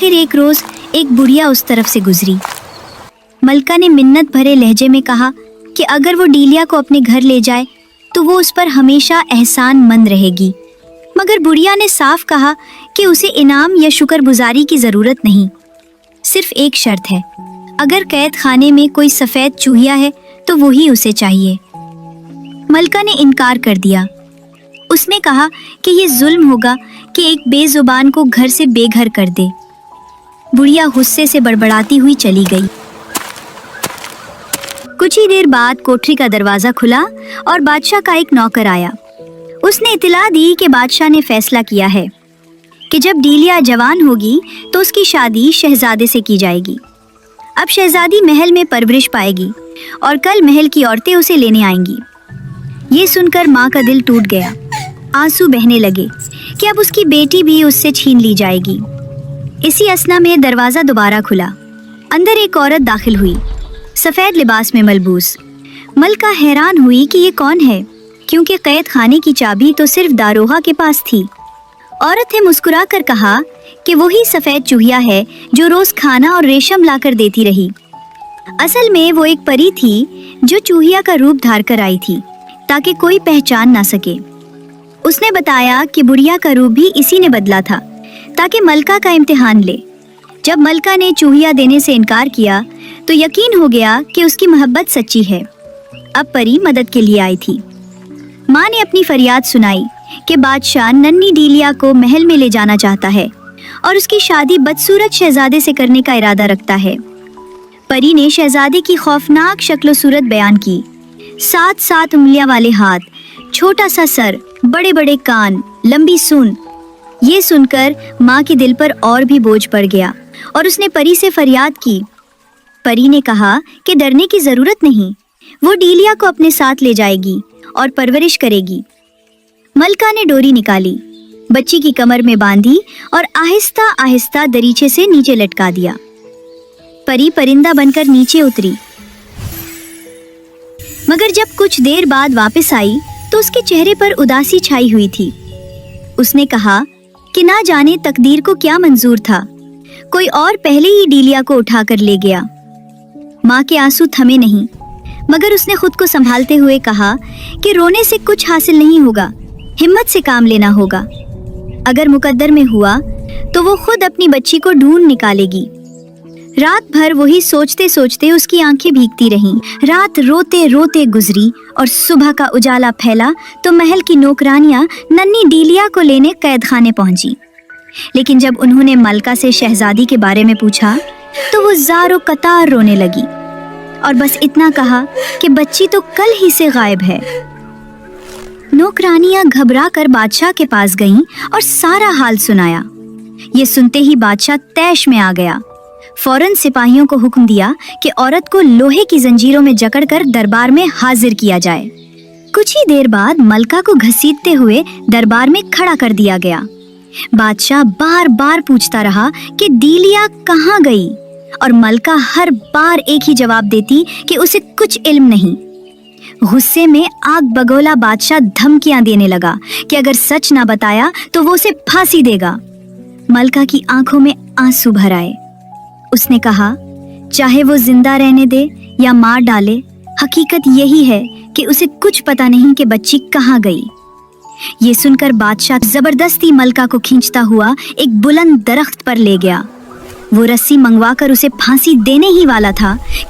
आखिर एक रोज एक बुढ़िया उस तरफ से गुजरी। मलका ने मिन्नत भरे लहजे में कहा कि अगर वो डीलिया को अपने घर ले जाए तो वो उस पर हमेशा एहसानमंद रहेगी। मगर बुढ़िया ने साफ कहा कि उसे इनाम या शुक्रगुजारी की जरूरत नहीं, सिर्फ एक शर्त है, अगर कैद खाने में कोई सफेद चूहिया है तो वही उसे चाहिए। मलका ने इनकार कर दिया। उसने कहा कि ये जुल्म होगा कि एक बेजुबान को घर से बेघर कर दे। बुढ़िया गुस्से से बड़बड़ाती हुई चली गई। कुछ ही देर बाद कोठरी का दरवाजा खुला और बादशाह का एक नौकर आया। उसने इतला दी कि बादशाह ने फैसला किया है कि जब डीलिया जवान होगी तो उसकी शादी शहजादे से की जाएगी। अब शहजादी महल में परवरिश पाएगी और कल महल की औरतें उसे लेने आएंगी। ये सुनकर माँ का दिल टूट गया। आंसू बहने लगे कि अब उसकी बेटी भी उससे छीन ली जाएगी। इसी असना में दरवाजा दोबारा खुला। अंदर एक औरत दाखिल हुई, सफेद लिबास में मलबूस। मलका हैरान हुई कि ये कौन है, क्योंकि कैद खाने की चाबी तो सिर्फ दारोगा के पास थी। औरत ने मुस्कुरा कर कहा कि वही सफेद चूहिया है जो रोज खाना और रेशम लाकर देती रही। असल में वो एक परी थी जो चूहिया का रूप धार कर आई थी ताकि कोई पहचान ना सके। उसने बताया कि बुढ़िया का रूप भी इसी ने बदला था ताकि मलका का इम्तिहान ले। जब मलका ने चूहिया देने से इनकार किया तो यकीन हो गया कि उसकी मोहब्बत सच्ची है। अब परी मदद के लिए आई थी। माँ ने अपनी फरियाद सुनाई कि बादशाह नन्ही डीलिया को महल में ले जाना चाहता है और उसकी शादी बदसूरत शहजादे से करने का इरादा रखता है। परी ने शहजादे की खौफनाक शक्ल सूरत बयान की। 7 उंगलियां वाले हाथ, छोटा सा सर, बड़े बड़े कान, लंबी सूंड। ये सुनकर माँ के दिल पर और भी बोझ पड़ गया और उसने परी से फरियाद की। परी ने कहा कि डरने की जरूरत नहीं, वो डीलिया को अपने साथ ले जाएगी और परवरिश करेगी। मलका ने डोरी निकाली, बच्ची की कमर में बांधी और आहिस्ता आहिस्ता दरीचे से नीचे लटका दिया। परी परिंदा बनकर नीचे उतरी, मगर जब कुछ देर बाद वापस आई तो उसके चेहरे पर उदासी छाई हुई थी। उसने कहा कि ना जाने तकदीर को क्या मंजूर था, कोई और पहले ही डीलिया को उठाकर ले गया। माँ के आंसू थमे नहीं, मगर उसने खुद को संभालते हुए कहा कि रोने से कुछ हासिल नहीं होगा, हिम्मत से काम लेना होगा। अगर मुकद्दर में हुआ तो वो खुद अपनी बच्ची को ढूंढ निकालेगी। रात भर वही सोचते सोचते उसकी आंखें भीगती रहीं। रात रोते रोते गुजरी और सुबह का उजाला फैला तो महल की नौकरानियां नन्ही डीलिया को लेने कैद खाने पहुंची। लेकिन जब उन्होंने मलका से शहजादी के बारे में पूछा तो वो ज़ारो कतार रोने लगी और बस इतना कहा कि बच्ची तो कल ही से गायब है। नौकरानियां घबरा कर बादशाह के पास गईं और सारा हाल सुनाया। ये सुनते ही बादशाह तैश में आ गया। फौरन सिपाहियों को हुक्म दिया कि औरत को लोहे की जंजीरों में जकड़कर दरबार में हाजिर किया जाए। कुछ ही देर बाद मलका को घसीटते हुए दरबार में खड़ा कर दिया गया। बादशाह बार बार पूछता रहा कि डीलिया कहाँ गई और मलका हर बार एक ही जवाब देती कि उसे कुछ इल्म नहीं। गुस्से में आग बगोला बादशाह धमकियां देने लगा कि अगर सच ना बताया तो वो उसे फांसी देगा। मलका की आंखों में आंसू भर आए। उसने कहा, चाहे वो जिंदा रहने दे या मार डाले, हकीकत यही है कि उसे कुछ पता नहीं कि बच्ची कहाँ गई। ये सुनकर बादशाह जबरदस्ती मलका को खींचता हुआ एक बुलंद दरख्त पर ले गया। वो रस्सी मंगवाकर उसे फांसी देने ही वाला था कि